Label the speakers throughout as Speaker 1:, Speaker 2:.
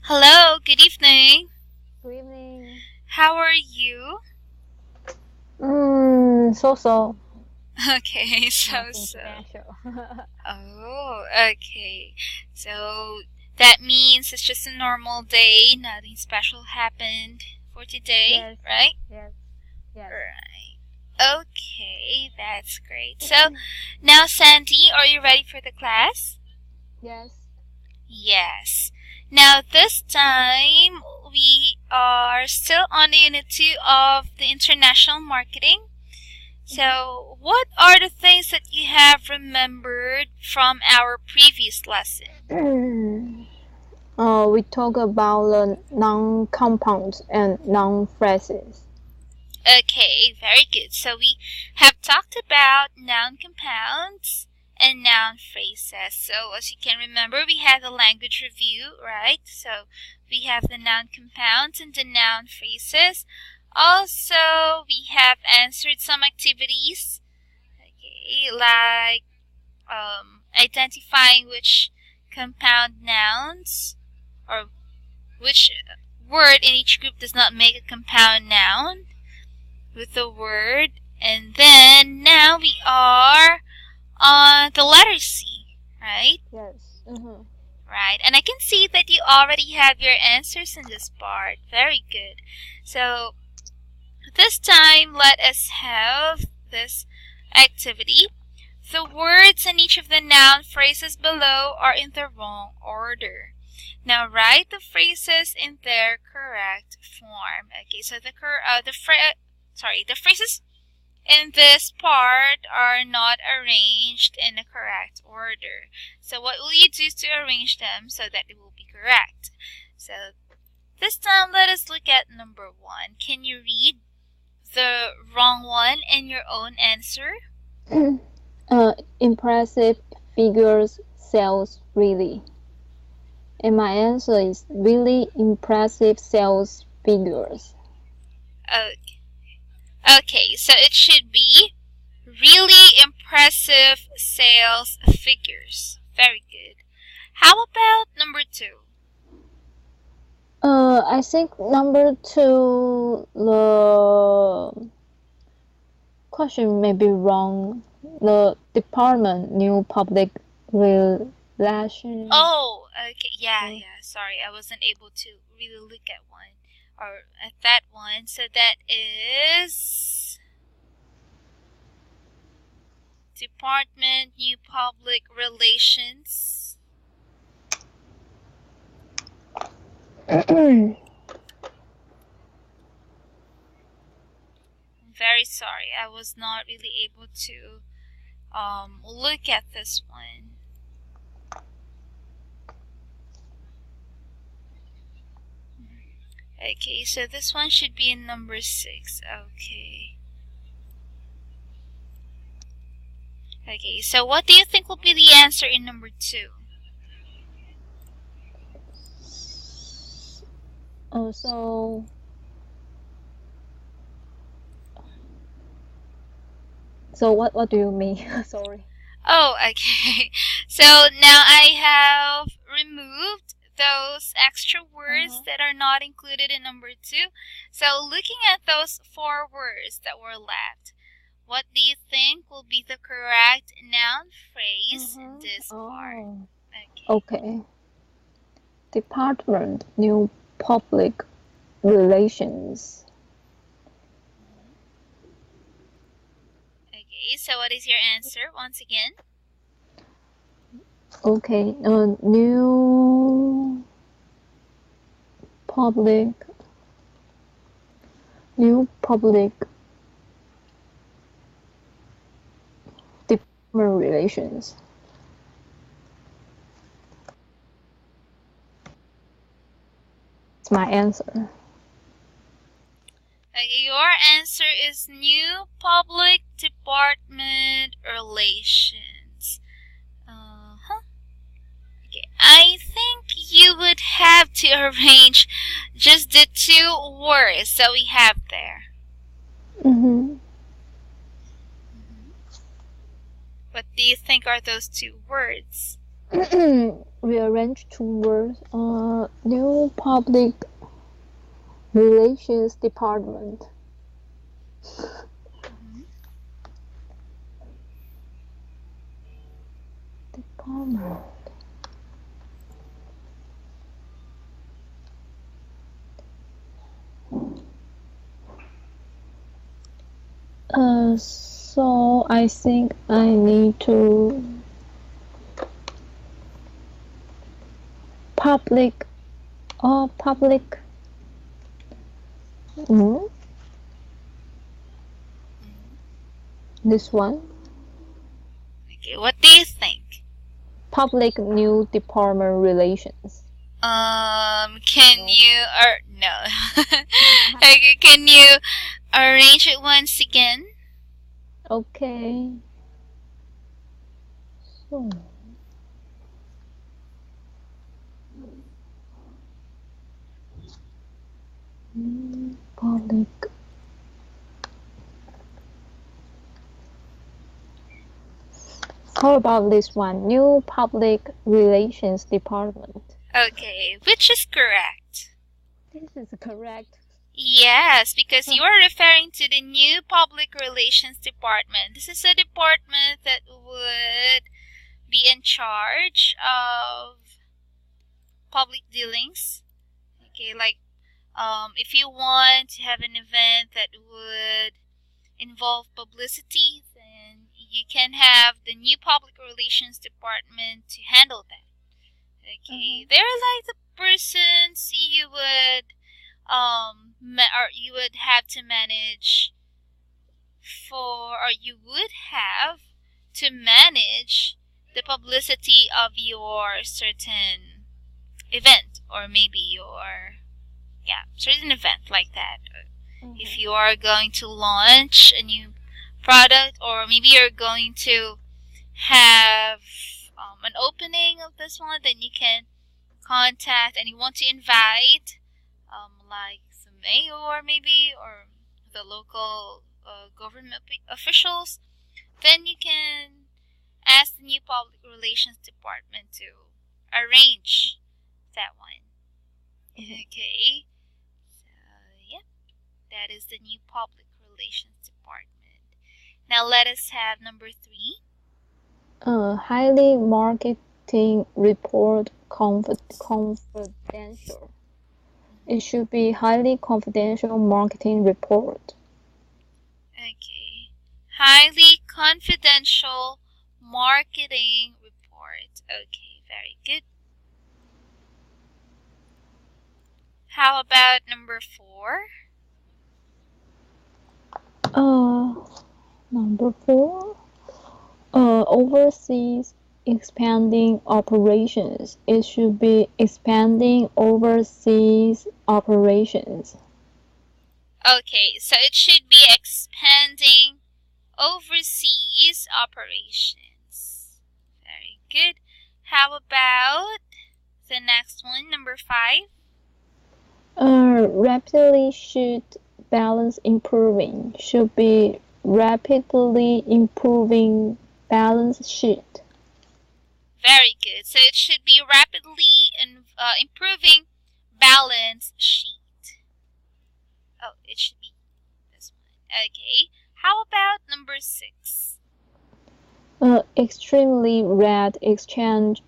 Speaker 1: Hello, good evening.
Speaker 2: Good evening.
Speaker 1: How are you?
Speaker 2: So
Speaker 1: Okay,
Speaker 2: nothing
Speaker 1: so.
Speaker 2: special.
Speaker 1: Oh, okay. So that means it's just a normal day, nothing special happened for today,
Speaker 2: Yes,
Speaker 1: right?
Speaker 2: yes, yes.
Speaker 1: Right. Okay, that's great. So now, Sandy, are you ready for the class?
Speaker 2: Yes.
Speaker 1: Yes. Now, this time we are still on the Unit 2 of the International Marketing. So, what are the things that you have remembered from our previous lesson?
Speaker 2: We talk about the noun compounds and noun phrases.
Speaker 1: Okay, very good. So, we have talked about noun compounds and noun phrases. So, as you can remember, we had the language review, right? So, we have the noun compounds and the noun phrases. Also, we have answered some activities, okay, like identifying which compound nouns or which word in each group does not make a compound noun with the word. And then now we are on the letter C, right?
Speaker 2: Yes.
Speaker 1: Right. And I can see that you already have your answers in this part. Very good. So this time, let us have this activity. The words in each of the noun phrases below are in the wrong order. Now write the phrases in their correct form. Okay, so the phrases in this part are not arranged in the correct order. So what will you do to arrange them so that it will be correct? So this time, let us look at number 1. Can you read the wrong one in your own answer?
Speaker 2: Impressive figures sells really. And my answer is really impressive sales figures.
Speaker 1: Okay, so it should be really impressive sales figures. Very good. How about number 2?
Speaker 2: I think number 2, the question may be wrong. The department new public relations.
Speaker 1: Oh, okay. Yeah. Sorry, I wasn't able to really look at one or at that one. So that is Department New Public Relations. I'm very sorry. I was not really able to look at this one. Okay, so this one should be in number 6. Okay. Okay, so what do you think will be the answer in number 2?
Speaker 2: So what do you mean? Sorry.
Speaker 1: Oh, okay. So now I have removed those extra words that are not included in number 2. So looking at those 4 words that were left, what do you think will be the correct noun phrase in this part?
Speaker 2: Okay. Department New Public Relations.
Speaker 1: Okay, so what is your answer once again?
Speaker 2: Okay, public new public department relations. It's my answer.
Speaker 1: Okay, your answer is New Public Department Relations. Okay, I think you would have to arrange just the 2 words that we have there. What do you think are those 2 words?
Speaker 2: Rearrange two words. New public relations department. Department. So I think I need to public public. This one.
Speaker 1: Okay, what do you think?
Speaker 2: Public new department relations.
Speaker 1: Can you or no? Okay, can you arrange it once again?
Speaker 2: Okay. So. Public. How about this one? New public relations department.
Speaker 1: Okay, which is correct?
Speaker 2: This is correct.
Speaker 1: Yes, because you are referring to the new public relations department. This is a department that would be in charge of public dealings. Okay, like if you want to have an event that would involve publicity, then you can have the new public relations department to handle that. Okay, they're like the persons you would or you would have to manage or you would have to manage the publicity of your certain event, or maybe your certain event like that. If you are going to launch a new product, or maybe you're going to have an opening of this one, then you can contact and you want to invite like the mayor maybe, or the local government officials, then you can ask the new public relations department to arrange that one. Okay, so yeah, that is the new public relations department. Now let us have number 3.
Speaker 2: Highly marketing report confidential. It should be highly confidential marketing report.
Speaker 1: Okay, highly confidential marketing report. Okay, very good. How about number 4?
Speaker 2: Number 4. Overseas expanding operations. It should be expanding overseas operations.
Speaker 1: Okay, so it should be expanding overseas operations. Very good. How about the next one, number 5?
Speaker 2: Rapidly should balance improving. Should be rapidly improving balance sheet.
Speaker 1: Very good. So it should be rapidly improving balance sheet. Oh, it should be this one. Okay. How about number 6?
Speaker 2: Extremely red exchange.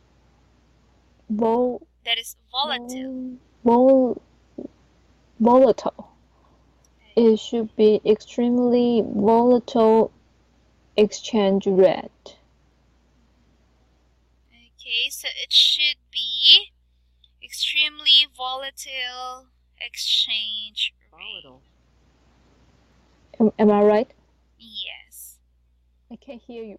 Speaker 1: That is volatile.
Speaker 2: Volatile. It should be extremely volatile exchange rate.
Speaker 1: Okay, so it should be extremely volatile exchange rate.
Speaker 2: Am I right?
Speaker 1: Yes.
Speaker 2: I can't hear you.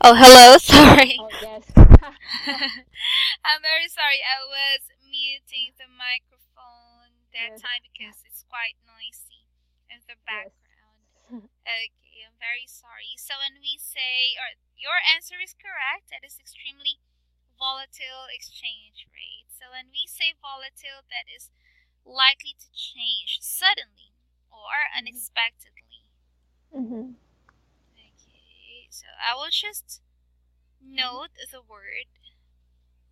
Speaker 1: Oh, hello. Sorry.
Speaker 2: Oh, yes.
Speaker 1: I'm very sorry. I was muting the microphone that time because it's quite noisy in the background. Okay, I'm very sorry. So when we say, or your answer is correct, that is extremely volatile exchange rate. So when we say volatile, that is likely to change suddenly or unexpectedly. Okay, so I will just note the word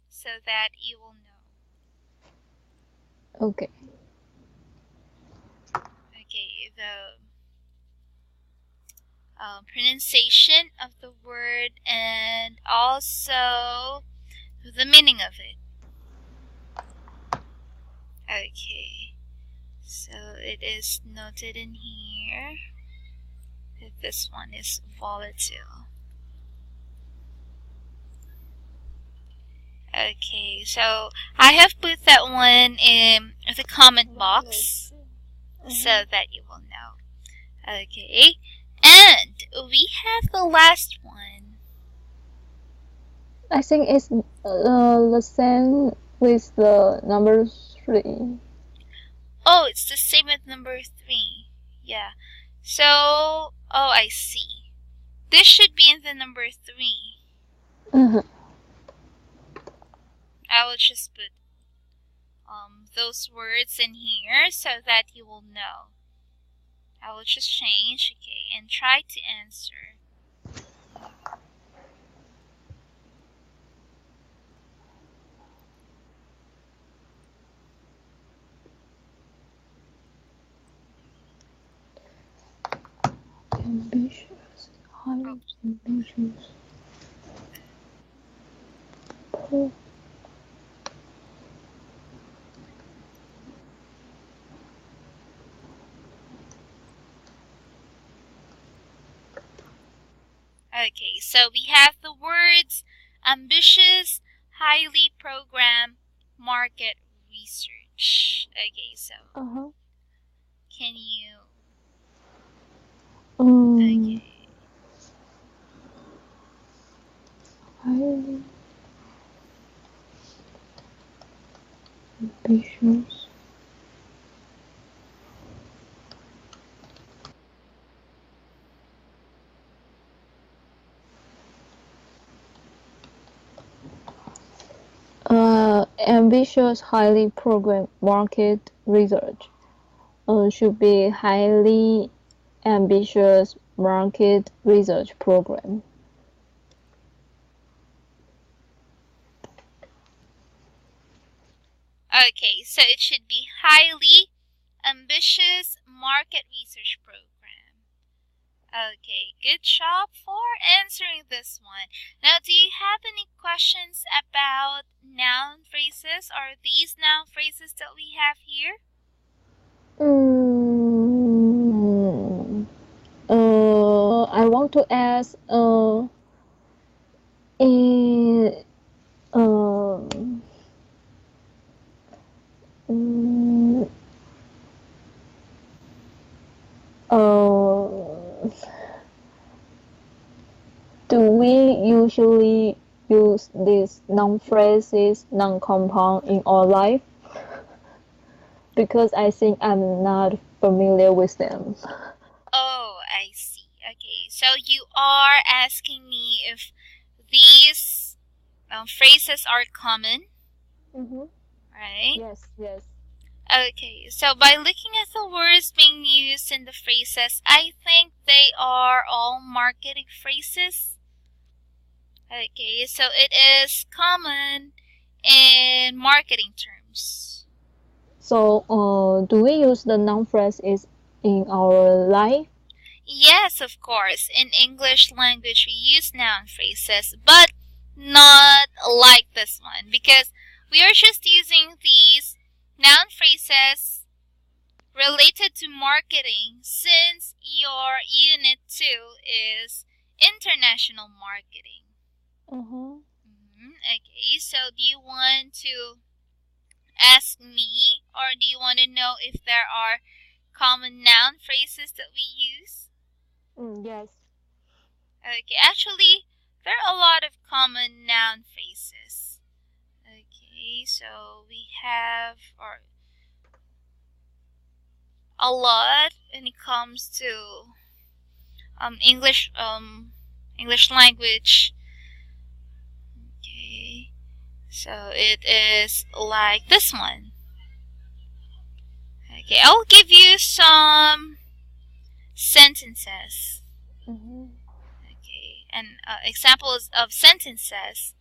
Speaker 1: so that you will know.
Speaker 2: Okay.
Speaker 1: Okay, the pronunciation of the word and also the meaning of it. Okay, so it is noted in here that this one is volatile. Okay, so I have put that one in the comment box so that you will know. Okay, and we have the last one.
Speaker 2: I think it's the same with the number 3.
Speaker 1: Oh, it's the same with number 3. Yeah. So, oh, I see. This should be in the number 3. I will just put those words in here so that you will know. I will just change, okay, and try to answer.
Speaker 2: Ambitious, highly ambitious.
Speaker 1: Okay, so we have the words ambitious, highly programmed, market research. Okay, so can you... Okay.
Speaker 2: Highly ambitious. Ambitious, highly programmed market research should be highly ambitious market research program.
Speaker 1: Okay, so it should be highly ambitious market research program. Okay, good job for answering this one. Now, do you have any questions about noun phrases or these noun phrases that we have here?
Speaker 2: I want to ask in do we usually use these noun phrases, noun compound in our life? Because I think I'm not familiar with them.
Speaker 1: Oh, I see. Okay, so you are asking me if these phrases are common, right?
Speaker 2: Yes, yes.
Speaker 1: Okay, so by looking at the words being used in the phrases, I think they are all marketing phrases. Okay, so it is common in marketing terms.
Speaker 2: So, do we use the noun phrases in our life?
Speaker 1: Yes, of course. In English language, we use noun phrases, but not like this one because we are just using these noun phrases related to marketing since your unit 2 is international marketing. Okay, so do you want to ask me or do you want to know if there are common noun phrases that we use?
Speaker 2: Yes.
Speaker 1: Okay, actually, there are a lot of common noun phrases. Okay, so we have a lot when it comes to English language. Okay, so it is like this one. Okay, I'll give you some sentences. Okay, and examples of sentences.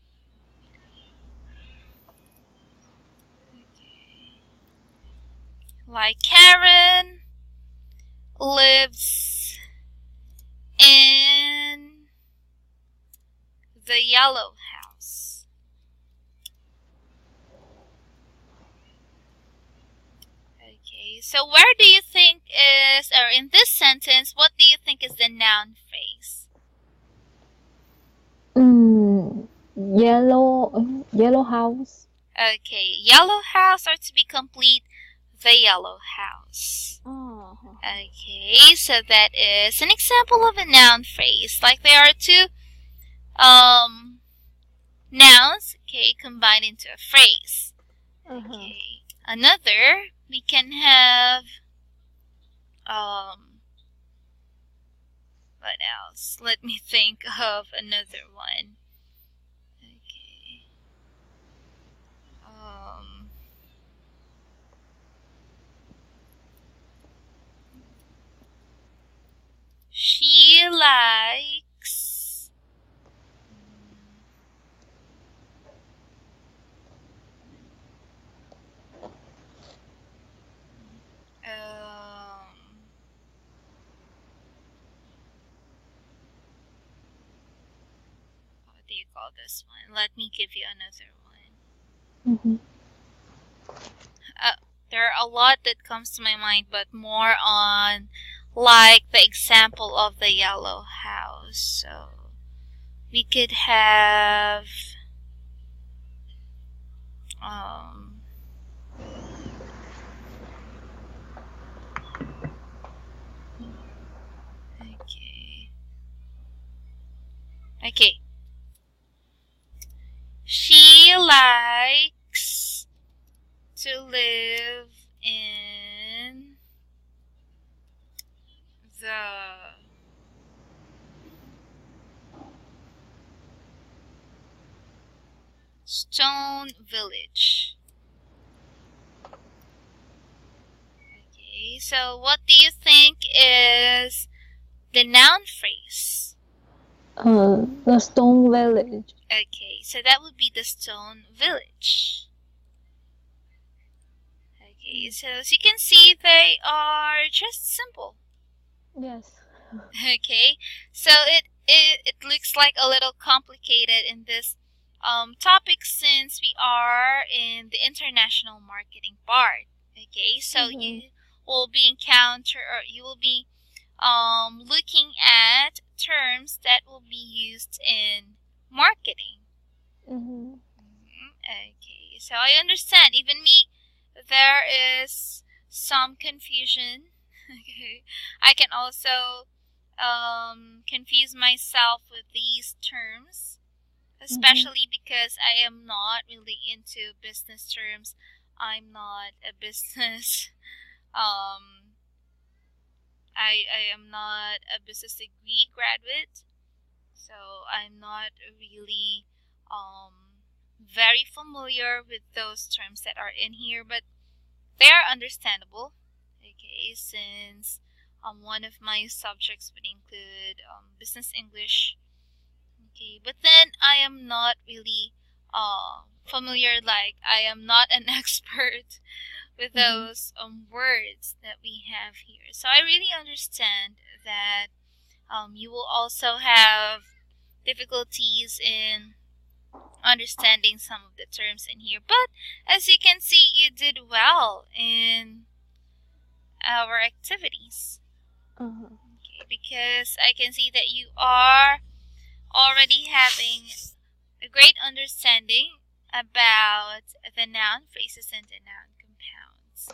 Speaker 1: Like Karen lives in the yellow house. Okay, so where do you think is, or in this sentence, what do you think is the noun phrase?
Speaker 2: Yellow house.
Speaker 1: Okay, yellow house, or to be complete, the yellow house.
Speaker 2: Oh.
Speaker 1: Okay, so that is an example of a noun phrase. Like there are two nouns, okay, combined into a phrase. Okay, another, we can have what else? Let me think of another one. Okay. She likes what do you call this one? Let me give you another one. There are a lot that comes to my mind, but more on like the example of the yellow house. So we could have okay. She likes to live in the stone village. Okay, so what do you think is the noun phrase?
Speaker 2: The stone village.
Speaker 1: Okay, so that would be the stone village. Okay, so as you can see, they are just simple.
Speaker 2: Yes.
Speaker 1: Okay, so it looks like a little complicated in this topic since we are in the international marketing part. Okay, so you will be looking at terms that will be used in marketing. Okay, so I understand. Even me, there is some confusion. Okay, I can also confuse myself with these terms, especially because I am not really into business terms. I'm not a business I am not a business degree graduate, so I'm not really very familiar with those terms that are in here, but they are understandable. Okay, since one of my subjects would include business English. Okay, but then I am not really familiar, like I am not an expert with those words that we have here. So I really understand that you will also have difficulties in understanding some of the terms in here. But as you can see, you did well in our activities. Okay, because I can see that you are already having a great understanding about the noun phrases and the noun compounds.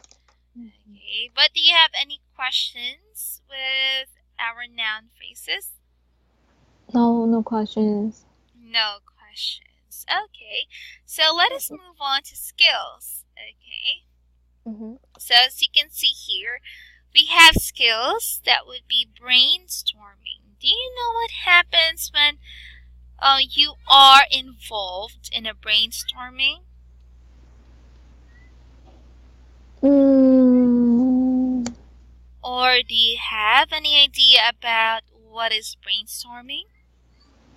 Speaker 1: Okay, but do you have any questions with our noun phrases?
Speaker 2: No questions.
Speaker 1: No questions. Okay, so let us move on to skills. Okay. So as you can see here, we have skills that would be brainstorming. Do you know what happens when you are involved in a brainstorming? Or do you have any idea about what is brainstorming?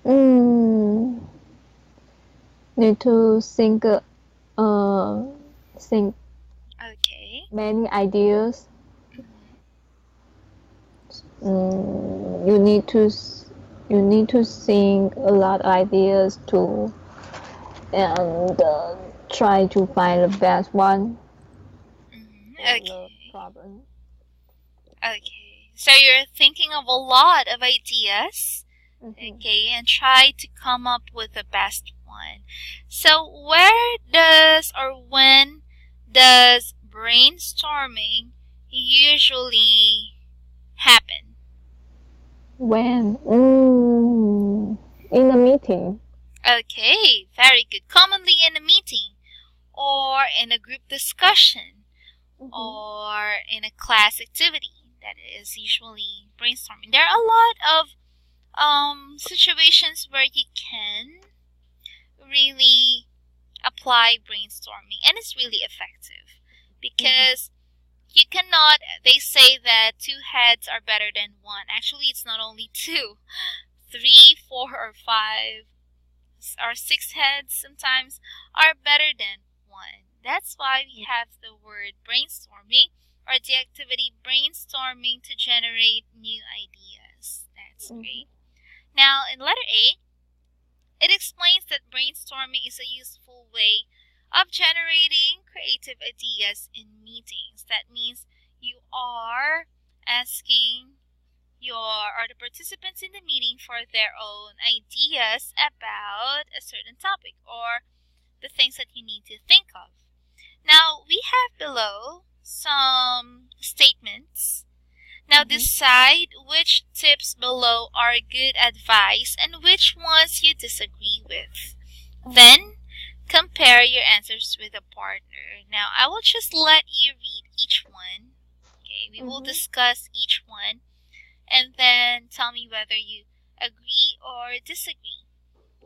Speaker 2: Mm, need to think
Speaker 1: Okay.
Speaker 2: many ideas.
Speaker 1: Mm-hmm.
Speaker 2: You need to think a lot of ideas to and try to find the best one for the
Speaker 1: Okay.
Speaker 2: problem.
Speaker 1: Okay. So you're thinking of a lot of ideas. Okay, and try to come up with the best one. So where does or when does brainstorming usually happen?
Speaker 2: When? In a meeting.
Speaker 1: Okay, very good. Commonly in a meeting or in a group discussion or in a class activity. That is usually brainstorming. There are a lot of situations where you can really apply brainstorming, and it's really effective because you cannot, they say that two heads are better than one. Actually, it's not only two, three, four, or five, or six heads sometimes are better than one. That's why we have the word brainstorming or the activity brainstorming to generate new ideas. That's great. Now, in letter A, it explains that brainstorming is a useful way of generating creative ideas in meetings. That means you are asking the participants in the meeting for their own ideas about a certain topic or the things that you need to think of. Now, we have below some statements. Now decide which tips below are good advice and which ones you disagree with. Then compare your answers with a partner. Now I will just let you read each one. Okay, we will discuss each one and then tell me whether you agree or disagree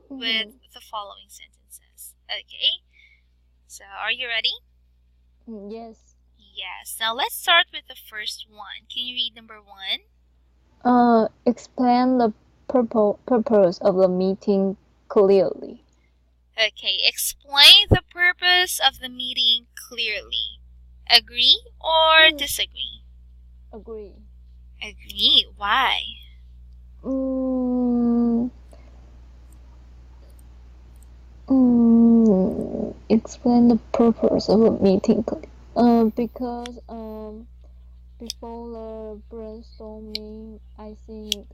Speaker 1: with the following sentences. Okay, so are you ready?
Speaker 2: Yes.
Speaker 1: Yes. Now let's start with the first one. Can you read number 1?
Speaker 2: Explain the purpose of the meeting clearly.
Speaker 1: Okay, explain the purpose of the meeting clearly. Agree or disagree?
Speaker 2: Agree.
Speaker 1: Agree. Why?
Speaker 2: Explain the purpose of a meeting clearly. Because before the brainstorming, I think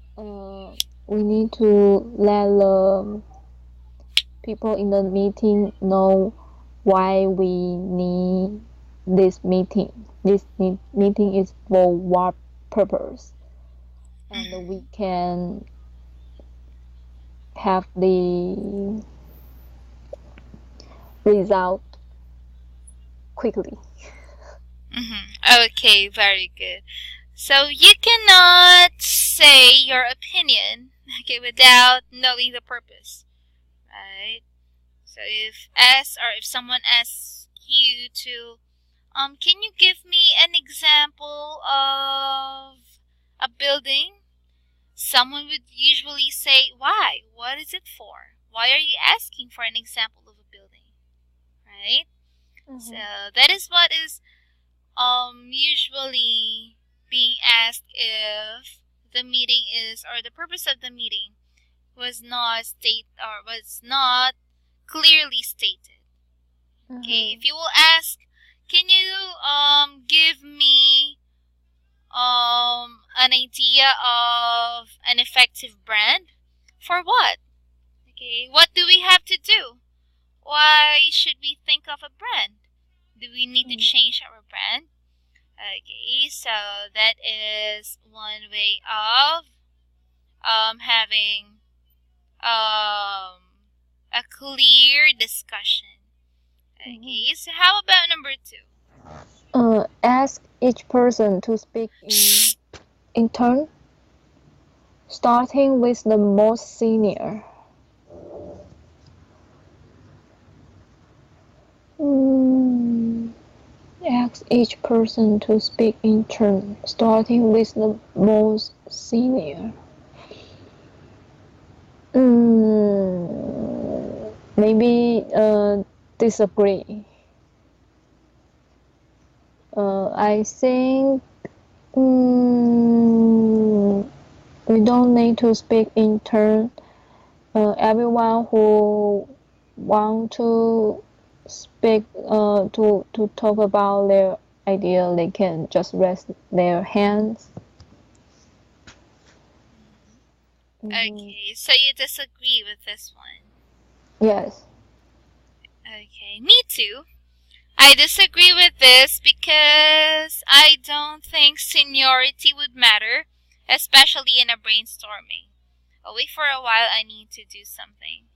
Speaker 2: we need to let the people in the meeting know why we need this meeting. This meeting is for what purpose, and we can have the result quickly.
Speaker 1: Okay, very good. So you cannot say your opinion, okay, without knowing the purpose, right? So if someone asks you to, can you give me an example of a building? Someone would usually say, why? What is it for? Why are you asking for an example of a building? Right? So that is what is usually being asked if the meeting is, or the purpose of the meeting was not clearly stated. Okay, if you will ask, can you give me an idea of an effective brand? For what? Okay, what do we have to do? Why should we think of a brand? Do we need to change our brand? Okay, so that is one way of having a clear discussion. Okay, so how about number 2?
Speaker 2: Ask each person to speak in turn, starting with the most senior. Ask each person to speak in turn, starting with the most senior. maybe disagree. I think we don't need to speak in turn. Everyone who want to speak to talk about their idea, they can just raise their hands.
Speaker 1: Okay, so you disagree with this one?
Speaker 2: Yes.
Speaker 1: Okay, me too. I disagree with this because I don't think seniority would matter, especially in a brainstorming. I'll wait for a while, I need to do something.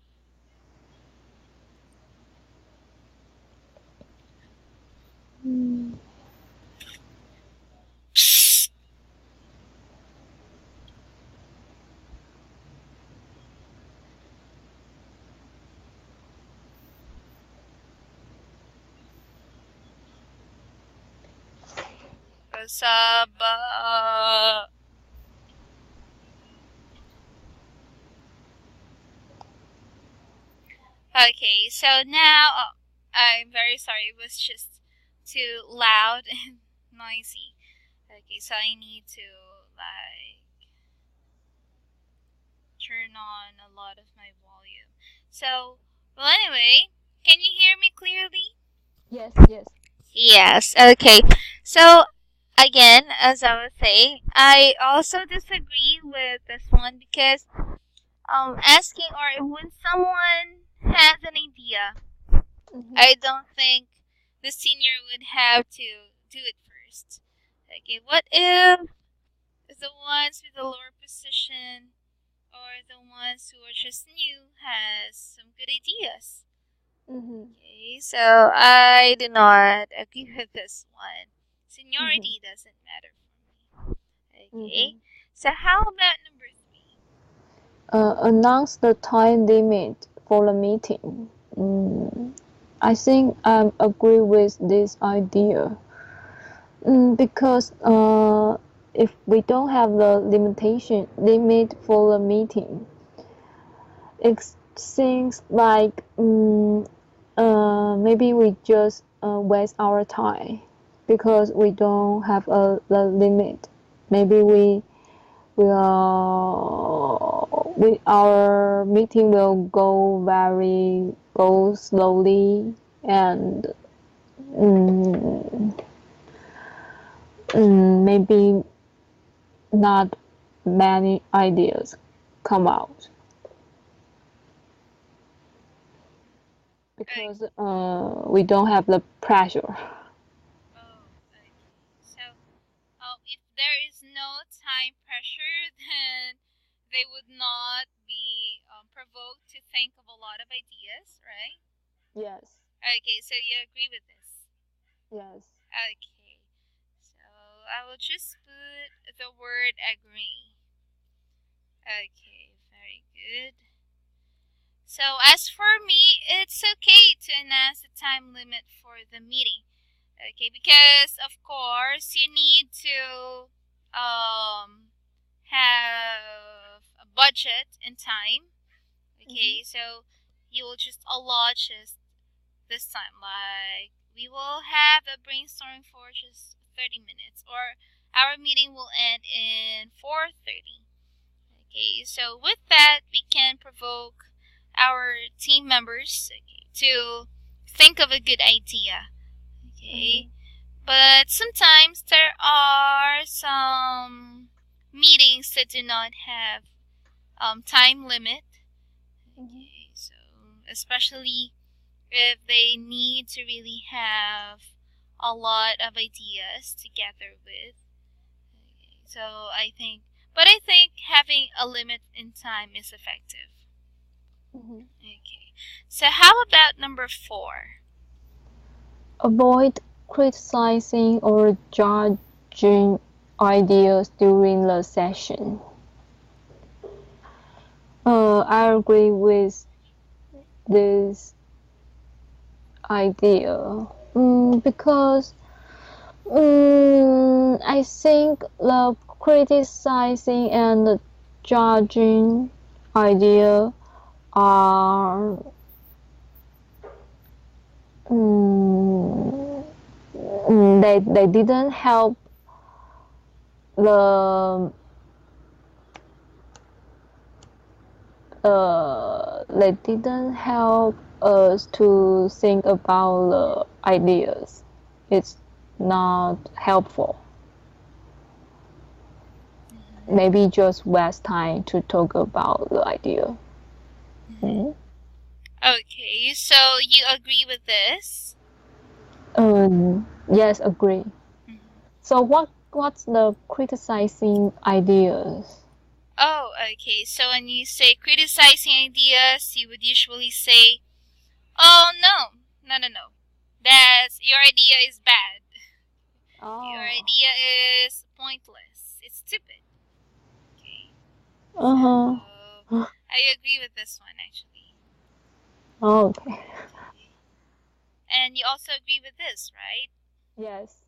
Speaker 1: Kasaba. Okay, so now I'm very sorry. It was just too loud and noisy. Okay, so I need to like turn on a lot of my volume. So, well, anyway, can you hear me clearly?
Speaker 2: Yes. Yes.
Speaker 1: Yes. Okay. So again, as I was saying, I also disagree with this one because asking or when someone has an idea, I don't think the senior would have to do it first. Okay, what if the ones with the lower position or the ones who are just new has some good ideas? Okay, so I do not agree with this one. Seniority doesn't matter for me. Okay, so how about number 3?
Speaker 2: Announce the time limit for the meeting. I think I agree with this idea. Because if we don't have the limit for the meeting, it seems like maybe we just waste our time because we don't have the limit. Maybe our meeting will go slowly and maybe not many ideas come out because we don't have the pressure.
Speaker 1: Oh, okay. So, if there is no time pressure, then they would not be provoked to think of a lot of ideas, right?
Speaker 2: Yes.
Speaker 1: Okay, so you agree with this?
Speaker 2: Yes.
Speaker 1: Okay, so I will just put the word agree. Okay, very good. So as for me, it's okay to announce the time limit for the meeting. Okay, because of course you need to have a budget and time. Okay, so you will just allot just this time, like we will have a brainstorm for just 30 minutes, or our meeting will end in 4:30. Okay, so with that, we can provoke our team members, okay, to think of a good idea. Okay, but sometimes there are some meetings that do not have time limit. Okay, so especially if they need to really have a lot of ideas together with. Okay, so I think having a limit in time is effective. Okay, so how about number 4?
Speaker 2: Avoid criticizing or judging ideas during the session. I agree with this idea because I think the criticizing and the judging idea are They didn't help the they didn't help us to think about the ideas. It's not helpful. Maybe just waste time to talk about the idea.
Speaker 1: Okay, so you agree with this?
Speaker 2: Yes, agree. So what's the criticizing ideas?
Speaker 1: Oh, okay. So when you say criticizing ideas, you would usually say, "Oh no, no. That's your idea is bad. Your idea is pointless. It's stupid." Okay. So I agree with this one actually.
Speaker 2: Okay.
Speaker 1: And you also agree with this, right?
Speaker 2: Yes.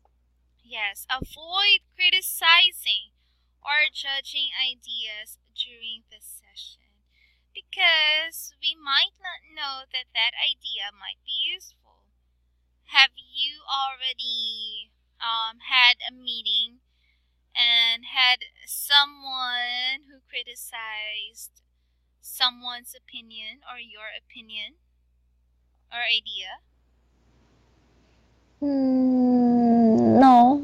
Speaker 1: Yes. Avoid criticizing or judging ideas during this session because we might not know that that idea might be useful. Have you already had a meeting and had someone who criticized someone's opinion or your opinion or idea?
Speaker 2: No.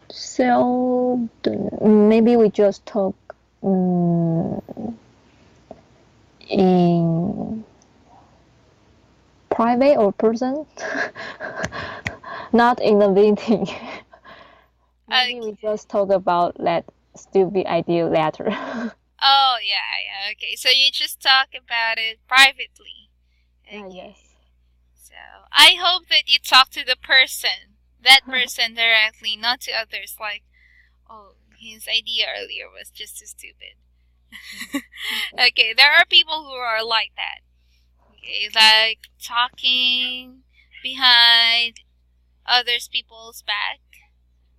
Speaker 2: So maybe we just talk in private or person, not in a meeting. Maybe we just talk about that stupid idea later.
Speaker 1: Oh, yeah, okay. So you just talk about it privately. Okay.
Speaker 2: Yes.
Speaker 1: So I hope that you talk to the person, that person directly, not to others. Like, oh, his idea earlier was just too stupid. Okay, there are people who are like that. Okay, like talking behind others people's back.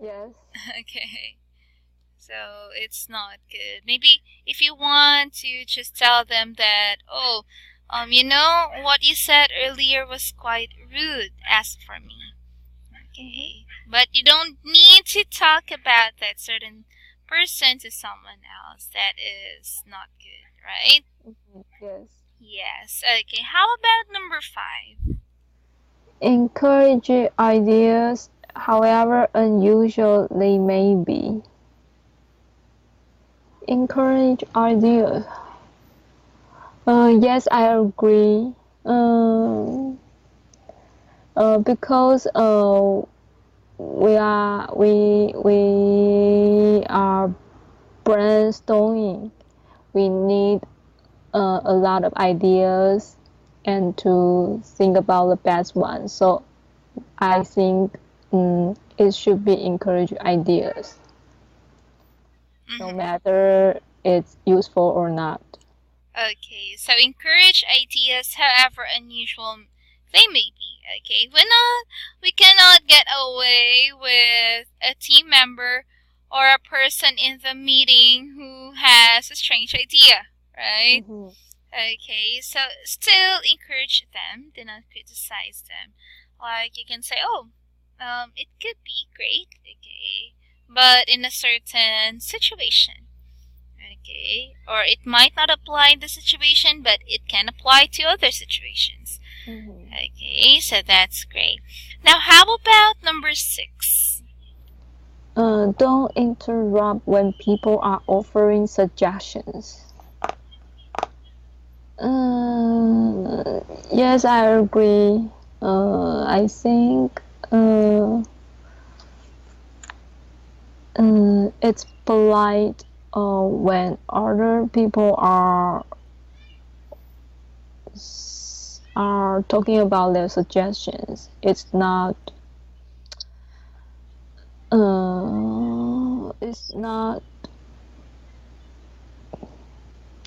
Speaker 2: Yes.
Speaker 1: Okay. So it's not good. Maybe if you want to just tell them that, oh, you know, what you said earlier was quite rude as for me. Okay. But you don't need to talk about that certain person to someone else. That is not good, right?
Speaker 2: Yes.
Speaker 1: Yes. Okay. How about number 5?
Speaker 2: Encourage ideas, however unusual they may be. Encourage ideas. Yes, I agree. Because we are brainstorming. We need a lot of ideas and to think about the best one. So I think it should be encourage ideas, no matter it's useful or not.
Speaker 1: Okay, so encourage ideas, however unusual they may be. Okay, we cannot get away with a team member or a person in the meeting who has a strange idea, right? Okay, so still encourage them, do not criticize them. Like you can say, oh, it could be great, okay, but in a certain situation. Okay, or it might not apply in the situation, but it can apply to other situations. Okay, so that's great. Now, how about number 6?
Speaker 2: Don't interrupt when people are offering suggestions. Yes, I agree. I think it's polite when other people are talking about their suggestions. It's not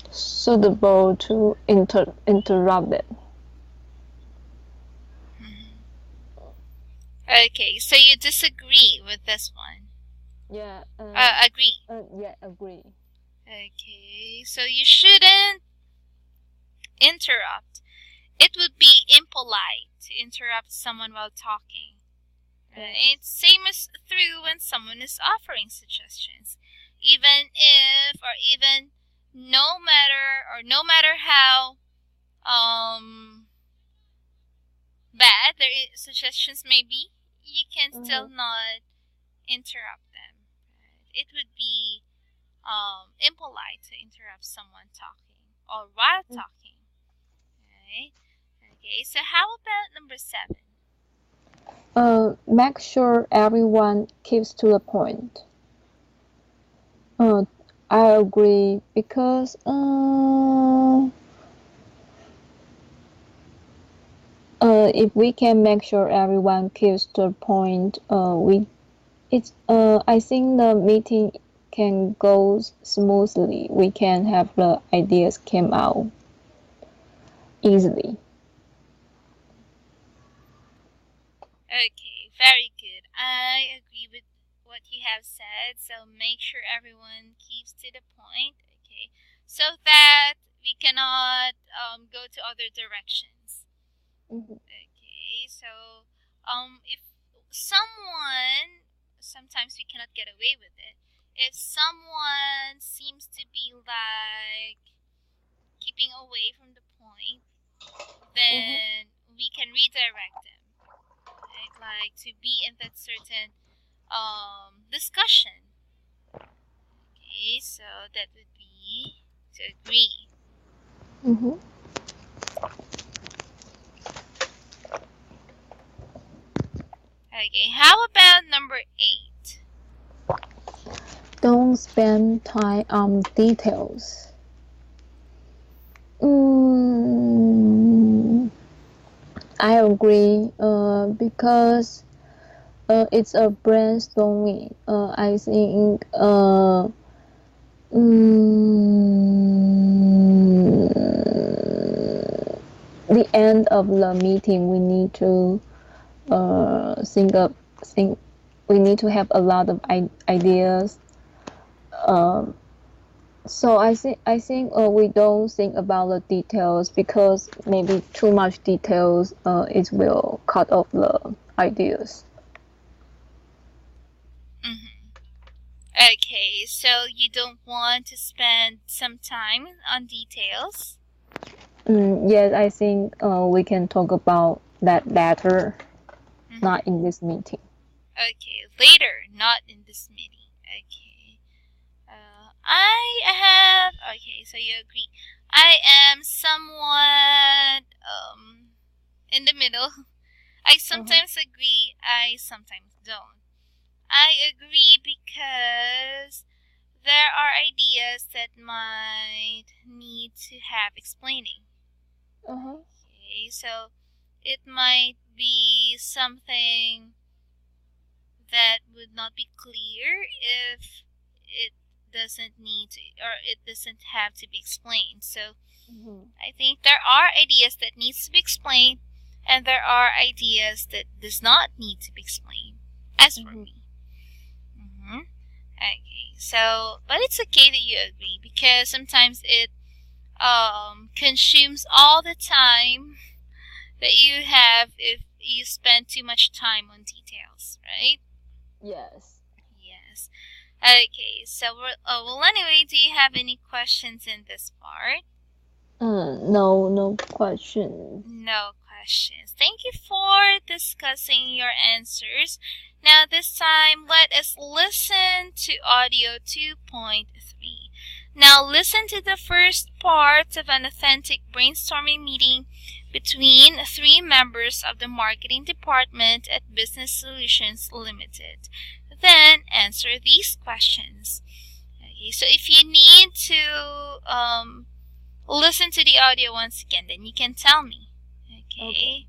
Speaker 2: suitable to interrupt it.
Speaker 1: Okay, so you disagree with this one?
Speaker 2: Yeah.
Speaker 1: Agree.
Speaker 2: Yeah, agree.
Speaker 1: Okay, so you shouldn't interrupt it would be impolite to interrupt someone while talking. Right? Same as through when someone is offering suggestions. Even if, or even no matter how bad their suggestions may be, you can still not interrupt them. Right? It would be impolite to interrupt someone talking or while talking. Right? Okay, so how about number 7?
Speaker 2: Make sure everyone keeps to the point. I agree because if we can make sure everyone keeps to the point, I think the meeting can go smoothly. We can have the ideas come out easily.
Speaker 1: Okay, very good. I agree with what you have said. So make sure everyone keeps to the point. Okay, so that we cannot go to other directions. Okay, so if someone, sometimes we cannot get away with it. If someone seems to be like keeping away from the point, then we can redirect them. Right? Like to be in that certain discussion. Okay, so that would be to agree. Okay, how about number 8?
Speaker 2: Don't spend time on details. I agree because it's a brainstorming. I think the end of the meeting we need to think we need to have a lot of ideas. So I think we don't think about the details because maybe too much details it will cut off the ideas.
Speaker 1: Okay, so you don't want to spend some time on details?
Speaker 2: Yes, I think we can talk about that later, not in this meeting.
Speaker 1: Okay, later, not in this meeting. Okay. Okay, so you agree. I am somewhat in the middle. I sometimes agree, I sometimes don't. I agree because there are ideas that might need to have explaining. Okay, so it might be something that would not be clear if it doesn't need to, or it doesn't have to be explained. So I think there are ideas that needs to be explained, and there are ideas that does not need to be explained, as for me. Okay, so but it's okay that you agree because sometimes it consumes all the time that you have if you spend too much time on details, right?
Speaker 2: Yes.
Speaker 1: Yes. Okay, so well, anyway, do you have any questions in this part?
Speaker 2: No questions.
Speaker 1: No questions. Thank you for discussing your answers. Now this time, let us listen to audio 2.3. Now listen to the first part of an authentic brainstorming meeting between 3 members of the marketing department at Business Solutions Limited. Then answer these questions. Okay, so if you need to listen to the audio once again, then you can tell me. Okay.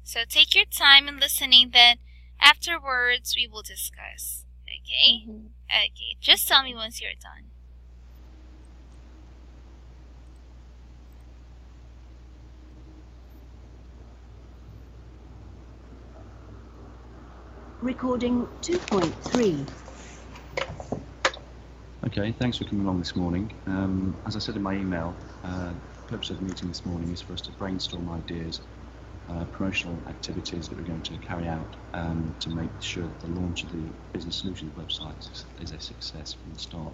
Speaker 1: So take your time in listening, then afterwards we will discuss. Okay? Okay, just tell me once you're done.
Speaker 3: Recording 2.3.
Speaker 4: Okay.
Speaker 3: Okay, thanks for coming along this morning. As I said in my email, the purpose of the meeting this morning is for us to brainstorm ideas, promotional activities that we're going to carry out to make sure that the launch of the Business Solutions website is a success from the start.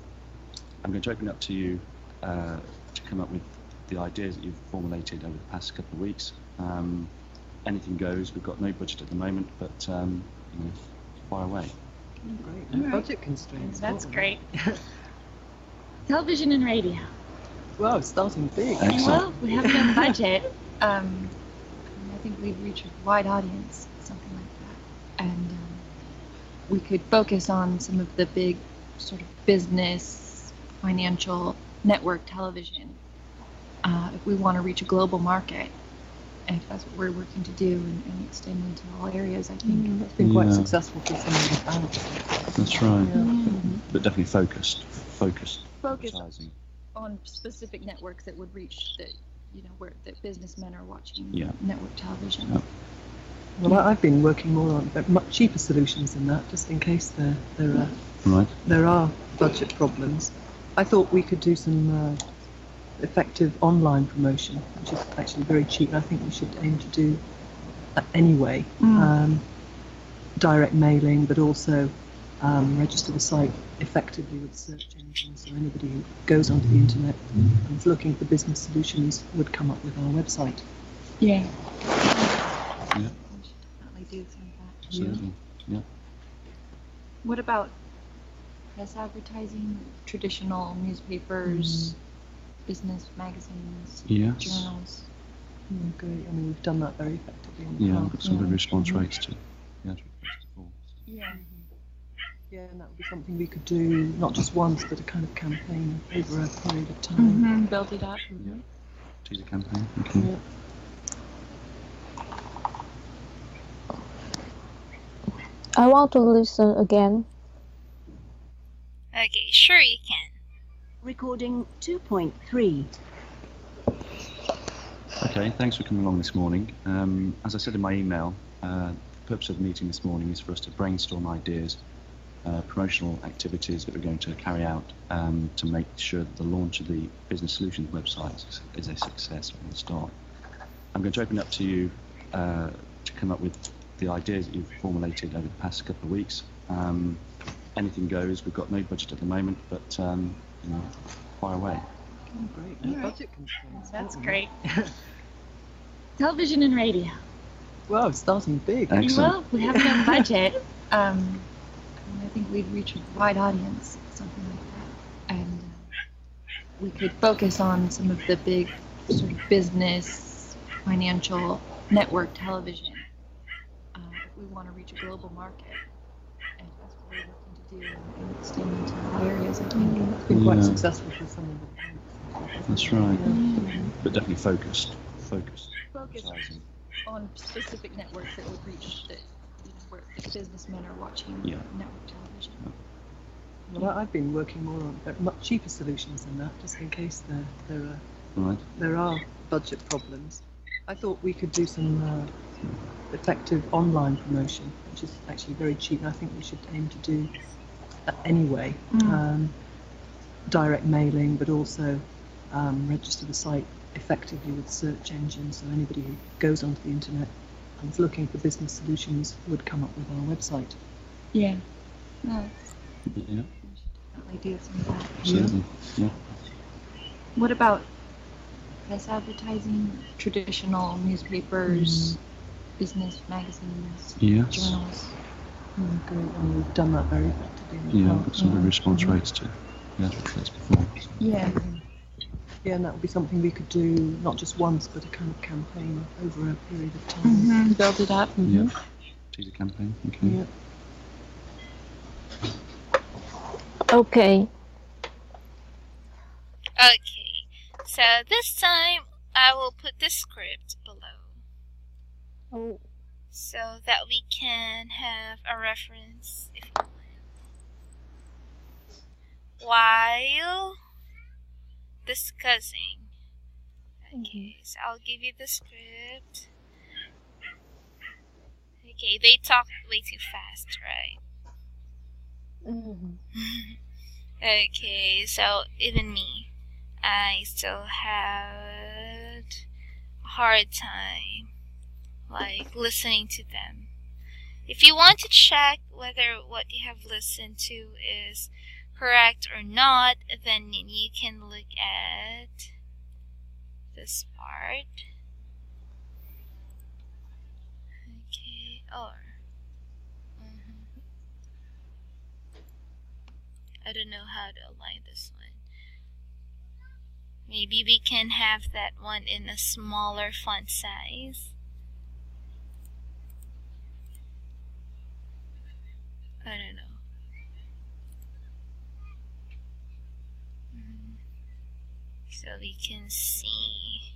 Speaker 3: I'm going to open it up to you to come up with the ideas that you've formulated over the past couple of weeks. Anything goes. We've got no budget at the moment, but fire away.
Speaker 4: Great. No budget constraints.
Speaker 5: That's great. Television and radio.
Speaker 4: Wow, starting big.
Speaker 3: Excellent.
Speaker 5: Well, we have no budget. I think we'd reach a wide audience, something like that. And we could focus on some of the big sort of business, financial, network television. If we want to reach a global market, and if that's what we're working to do and extend into all areas, I think.
Speaker 4: That's been quite successful for some of the banks.
Speaker 3: That's right.
Speaker 4: Yeah.
Speaker 3: But definitely focused.
Speaker 5: Focus
Speaker 3: Advertising.
Speaker 5: on specific networks that would reach the, where the businessmen are watching
Speaker 3: Yeah.
Speaker 5: network television.
Speaker 3: Yeah.
Speaker 4: Well, I've been working more on much cheaper solutions than that, just in case there are budget problems. I thought we could do some effective online promotion, which is actually very cheap. I think we should aim to do that anyway. Direct mailing, but also register the site effectively with search engines, so anybody who goes onto the internet and is looking for business solutions would come up with our website.
Speaker 5: Yeah.
Speaker 3: Yeah.
Speaker 5: We should definitely do some of that.
Speaker 3: Certainly. Yeah.
Speaker 5: What about press advertising, traditional newspapers, business magazines,
Speaker 3: Yes.
Speaker 5: journals?
Speaker 4: Great. I mean, we've done that very effectively in the
Speaker 3: Yeah.
Speaker 4: past.
Speaker 3: Got some good response rates too. Yeah.
Speaker 5: Yeah.
Speaker 4: Yeah, and that would be something we could do not just once, but a kind of campaign over a period of time.
Speaker 5: Build it up.
Speaker 3: Teaser campaign. Okay.
Speaker 4: Yeah.
Speaker 2: I want to listen again.
Speaker 1: Okay, sure you can.
Speaker 6: Recording 2.3.
Speaker 3: Okay, thanks for coming along this morning. As I said in my email, the purpose of the meeting this morning is for us to brainstorm ideas, promotional activities that we're going to carry out to make sure that the launch of the Business Solutions website is a success from the start. I'm going to open it up to you to come up with the ideas that you've formulated over the past couple of weeks. Anything goes. We've got no budget at the moment, but fire away.
Speaker 4: Great. No budget constraints.
Speaker 5: That's great. Television and radio.
Speaker 4: Wow, starting big.
Speaker 3: Excellent.
Speaker 5: Well, we have no budget. I think we'd reach a wide audience, something like that. And we could focus on some of the big sort of business, financial, network television. If we want to reach a global market, and if that's what we're working to do and extend into all areas, I think.
Speaker 4: It's been quite successful for some of the banks.
Speaker 3: That's right. But definitely focused.
Speaker 5: Focus
Speaker 3: Advertising.
Speaker 5: on specific networks that would reach the, where the businessmen are watching network television.
Speaker 4: Well, I've been working more on much cheaper solutions than that, just in case there are budget problems. I thought we could do some effective online promotion, which is actually very cheap. I think we should aim to do that anyway. Direct mailing, but also register the site effectively with search engines, so anybody who goes onto the internet and is looking for business solutions would come up with our website.
Speaker 5: Yeah. No,
Speaker 3: Yeah.
Speaker 5: we should definitely do some of that.
Speaker 3: Certainly. Yeah.
Speaker 5: What about press advertising, traditional newspapers, business magazines,
Speaker 3: Yes.
Speaker 5: journals?
Speaker 4: Great. And we've done that very effectively in the
Speaker 3: Yeah.
Speaker 4: past.
Speaker 3: Got some good response rates too. Yeah. That's before.
Speaker 5: Yeah.
Speaker 4: Yeah, and that would be something we could do not just once, but a kind of campaign over a period of time.
Speaker 5: Build it up.
Speaker 3: Yeah. Teaser campaign. Okay.
Speaker 4: Yeah.
Speaker 2: Okay.
Speaker 1: Okay, so this time I will put the script below
Speaker 2: Oh,
Speaker 1: so that we can have a reference if you want. While discussing. Okay, so I'll give you the script. Okay, they talk way too fast, right? Okay, so even me, I still had a hard time, like, listening to them. If you want to check whether what you have listened to is correct or not, then you can look at this part. Okay, I don't know how to align this one. Maybe we can have that one in a smaller font size. I don't know. So we can see.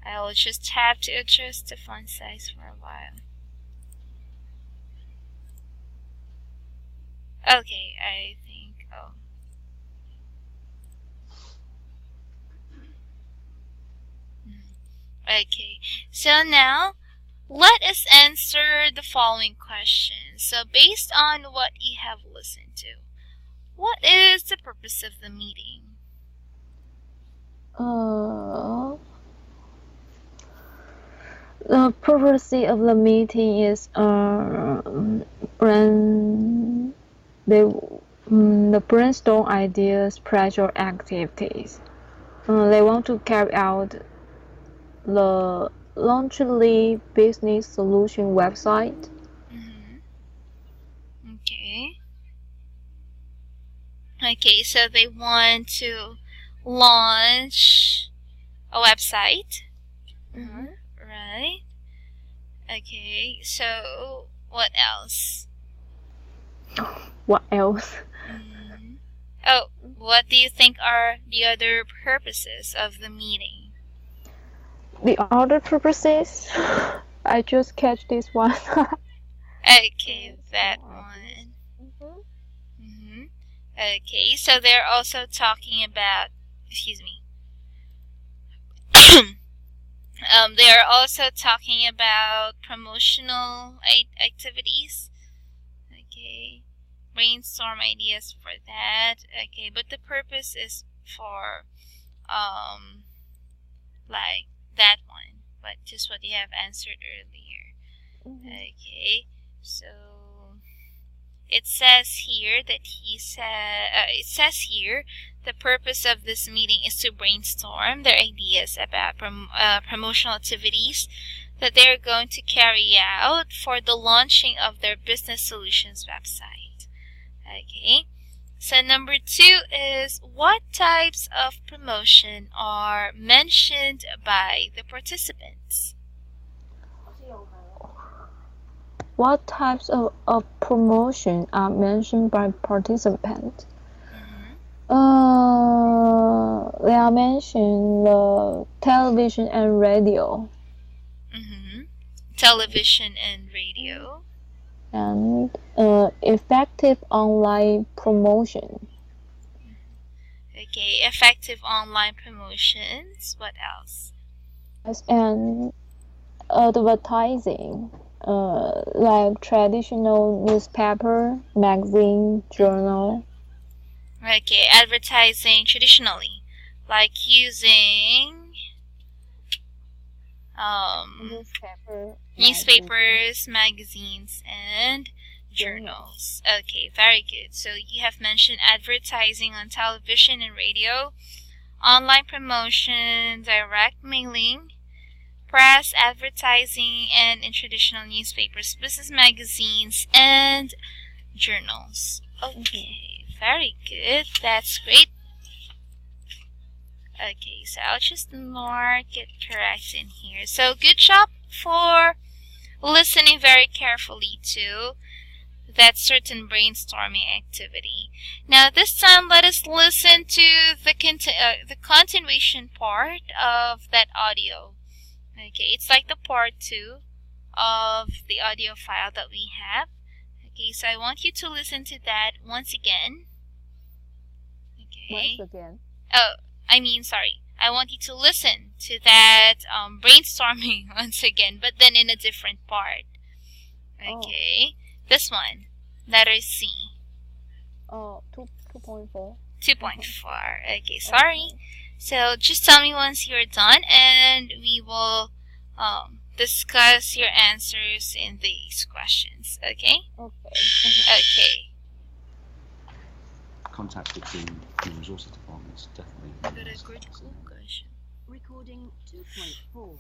Speaker 1: I will just have to adjust the font size for a while. Okay, I think, Okay, so now let us answer the following questions. So based on what you have listened to, what is the purpose of the meeting?
Speaker 2: The purpose of the meeting is the brainstorm ideas, pressure activities. They want to carry out the Launchly business solution website.
Speaker 1: Okay. Okay, so they want to launch a website. Right. Okay, so what else?
Speaker 2: What else?
Speaker 1: Oh, what do you think are the other purposes of the meeting?
Speaker 2: The other purposes? I just catch this one.
Speaker 1: Okay, that one. Okay, so they're also talking about, excuse me. They are also talking about promotional activities. Okay, brainstorm ideas for that. Okay, but the purpose is for like that one, but just what you have answered earlier. Okay, so it says here that it says here the purpose of this meeting is to brainstorm their ideas about promotional activities that they're going to carry out for the launching of their business solutions website. Okay, so number 2 is what types of promotion are mentioned by the participants?
Speaker 2: What types of promotion are mentioned by participants? They are mentioned the television and radio.
Speaker 1: Television and radio.
Speaker 2: And effective online promotion.
Speaker 1: Okay, effective online promotions. What else?
Speaker 2: And advertising, like traditional newspaper, magazine, journal.
Speaker 1: Okay, advertising traditionally, like using newspapers, magazines, and journals. Okay, very good. So you have mentioned advertising on television and radio, online promotion, direct mailing, press advertising, and in traditional newspapers, business magazines, and journals. Okay, very good. That's great. Okay, so I'll just mark it correct in here. So good job for listening very carefully to that certain brainstorming activity. Now this time let us listen to the continuation part of that audio. Okay, it's like the part 2 of the audio file that we have. Okay, so I want you to listen to that once again. Okay.
Speaker 2: Once again?
Speaker 1: Sorry. I want you to listen to that brainstorming once again, but then in a different part. Okay. This one, letter C.
Speaker 2: 2.4.
Speaker 1: 2.4. Okay, sorry. So just tell me once you're done, and we will discuss your answers in these questions. Okay? Okay.
Speaker 3: Contact with the human resources department is definitely.
Speaker 1: Very good question.
Speaker 6: Recording 2.4.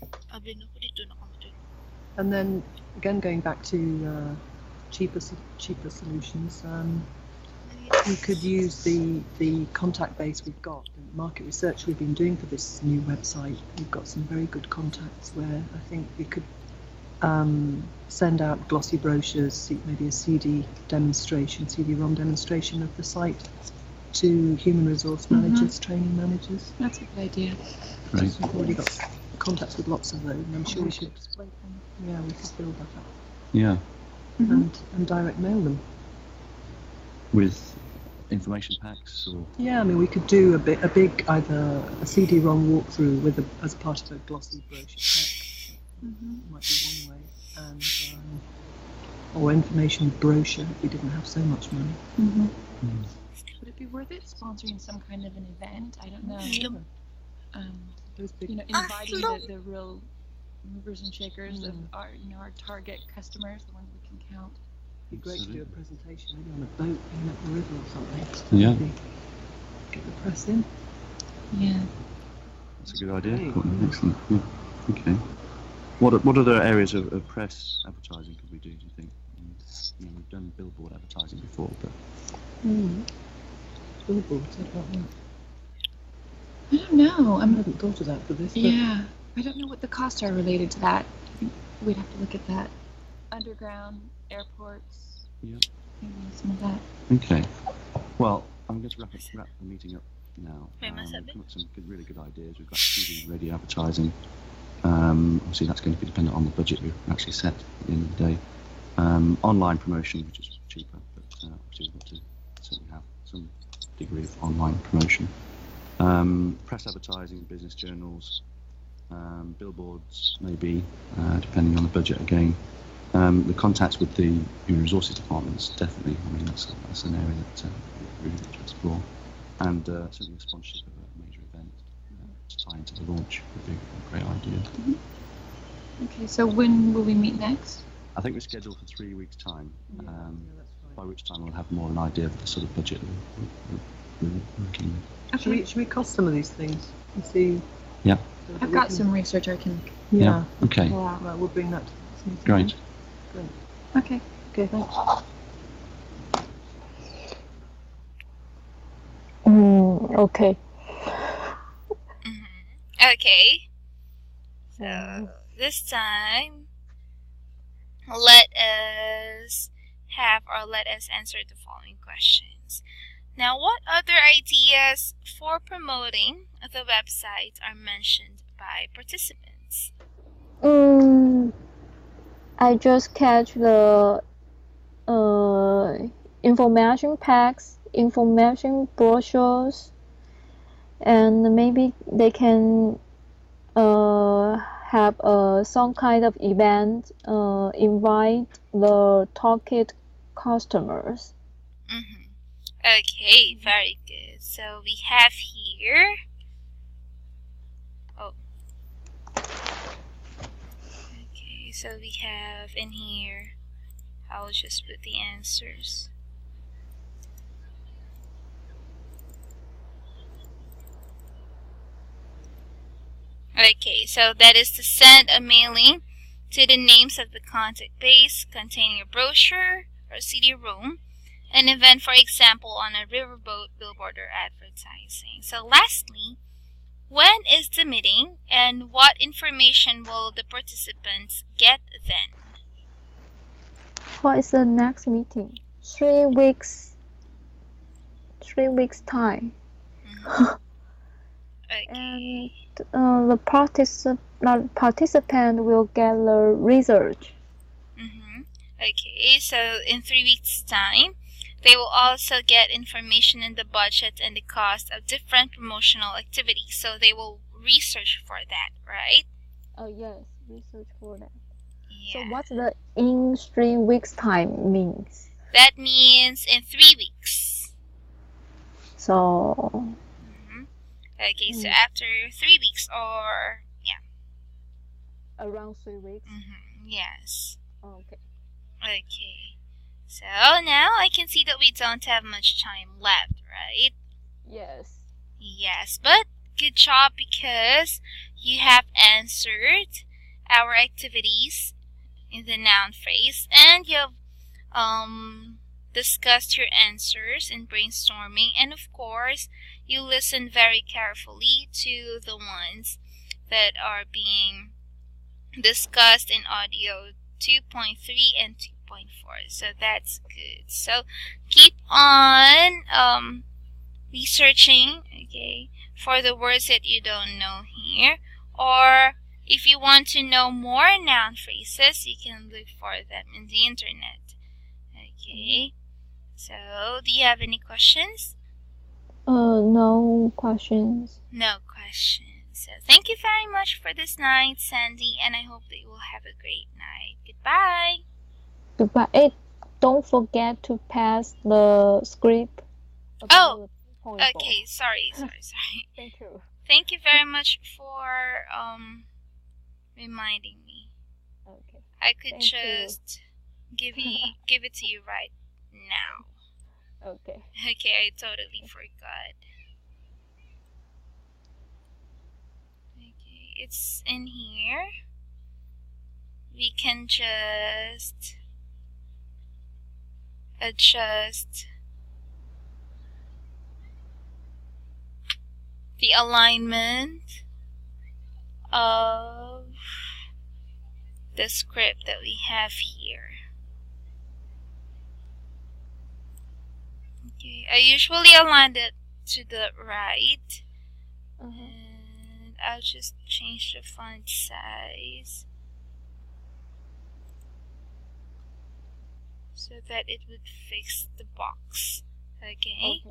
Speaker 4: And then again, going back to cheaper solutions, we could use the contact base we've got, the market research we've been doing for this new website. We've got some very good contacts where I think we could send out glossy brochures, maybe a CD-ROM demonstration of the site to human resource managers, training managers.
Speaker 5: That's a good idea.
Speaker 3: Right.
Speaker 4: We've already got contacts with lots of those, and I'm sure we should. Yeah, we could build that up.
Speaker 3: Yeah.
Speaker 4: And direct mail them.
Speaker 3: With information packs or.
Speaker 4: Yeah, I mean we could do a big either a CD-ROM walkthrough with as part of a glossy brochure pack. Might be one way, and or information brochure if we didn't have so much money.
Speaker 5: Would it be worth it sponsoring some kind of an event? I don't know.
Speaker 4: Those big,
Speaker 5: Inviting the real movers and shakers of our target customers, the ones we can count.
Speaker 4: It'd be great to do a presentation, maybe on a boat going up the river or something.
Speaker 3: Yeah.
Speaker 4: Maybe get the press in.
Speaker 5: Yeah.
Speaker 3: That's a good idea.
Speaker 4: Great.
Speaker 3: Excellent. Yeah. Okay. What other areas of press advertising could we do? Do you think? We've done billboard advertising before, but.
Speaker 4: Billboards, what about that?
Speaker 5: I don't know.
Speaker 4: I hadn't thought of that for this.
Speaker 5: Yeah. I don't know what the costs are related to that. I think we'd have to look at that. Underground, airports.
Speaker 3: Yeah.
Speaker 5: Maybe some of that.
Speaker 3: Okay. Well, I'm going to wrap the meeting up now. We've come up with some really good ideas. We've got TV, radio advertising. Obviously, that's going to be dependent on the budget we've actually set at the end of the day. Online promotion, which is cheaper, but obviously we've got to certainly have some degree of online promotion. Press advertising, business journals, billboards, maybe, depending on the budget again. The contacts with the human resources departments, definitely. I mean, that's an area that we really need to explore. And certainly the sponsorship of a major event to tie into the launch would be a great idea.
Speaker 5: Okay, so when will we meet next?
Speaker 3: I think we're scheduled for 3 weeks' time,
Speaker 4: that's fine.
Speaker 3: by which time we'll have more of an idea of the sort of budget we're working with.
Speaker 4: Should we cost some of these things and see?
Speaker 3: Yeah.
Speaker 4: So that
Speaker 5: I've
Speaker 4: we
Speaker 5: got
Speaker 4: can-
Speaker 5: some research I can.
Speaker 4: Yeah.
Speaker 3: Okay.
Speaker 4: Right, we'll bring that to this meeting.
Speaker 3: Great.
Speaker 4: Great.
Speaker 5: Okay.
Speaker 4: Okay, thanks.
Speaker 2: Okay.
Speaker 1: Okay. So this time, let us answer the following questions. Now, what other ideas for promoting the website are mentioned by participants?
Speaker 2: I just catch the information packs, information brochures, and maybe they can have some kind of event, invite the target customers.
Speaker 1: Okay, very good. So we have here. Okay, so we have in here. I'll just put the answers. Okay, so that is to send a mailing to the names of the contact base containing a brochure or CD-ROM, an event, for example, on a riverboat, billboard, or advertising. So lastly, when is the meeting and what information will the participants get then?
Speaker 2: What is the next meeting? 3 weeks. 3 weeks time.
Speaker 1: Okay.
Speaker 2: And the participant will get the research.
Speaker 1: Okay, so in 3 weeks' time, they will also get information in the budget and the cost of different promotional activities. So they will research for that, right?
Speaker 2: Oh yes, research for that.
Speaker 1: Yeah.
Speaker 2: So what's the in 3 weeks time means?
Speaker 1: That means in 3 weeks.
Speaker 2: So
Speaker 1: Okay, so after 3 weeks or
Speaker 2: around 3 weeks.
Speaker 1: yes.
Speaker 2: Okay.
Speaker 1: Okay. So now I can see that we don't have much time left, right?
Speaker 2: Yes.
Speaker 1: Yes, but good job because you have answered our activities in the noun phrase and you've discussed your answers in brainstorming, and of course you listen very carefully to the ones that are being discussed in audio 2.3 and 2.4. So that's good. So keep on researching, okay, for the words that you don't know here, or if you want to know more noun phrases, you can look for them in the internet. Okay, so do you have any questions?
Speaker 2: No questions.
Speaker 1: No questions. So thank you very much for this night, Sandy, and I hope that you will have a great night. Goodbye.
Speaker 2: Goodbye. Hey, don't forget to pass the script.
Speaker 1: Oh,
Speaker 2: about the 2.4.
Speaker 1: okay. Sorry.
Speaker 2: Thank you.
Speaker 1: Thank you very much for reminding me.
Speaker 2: Okay.
Speaker 1: I could
Speaker 2: Thank
Speaker 1: just give it to you right now.
Speaker 2: Okay.
Speaker 1: Okay, I totally forgot. Okay, it's in here. We can just adjust the alignment of the script that we have here. Okay, I usually align it to the right, and I'll just change the font size so that it would fix the box. Okay?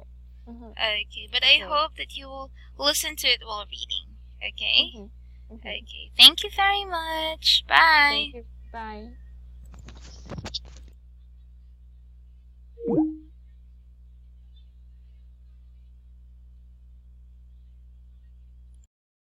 Speaker 1: Okay, but I hope that you will listen to it while reading. Okay? Okay, thank you very much. Bye.
Speaker 2: Thank you. Bye.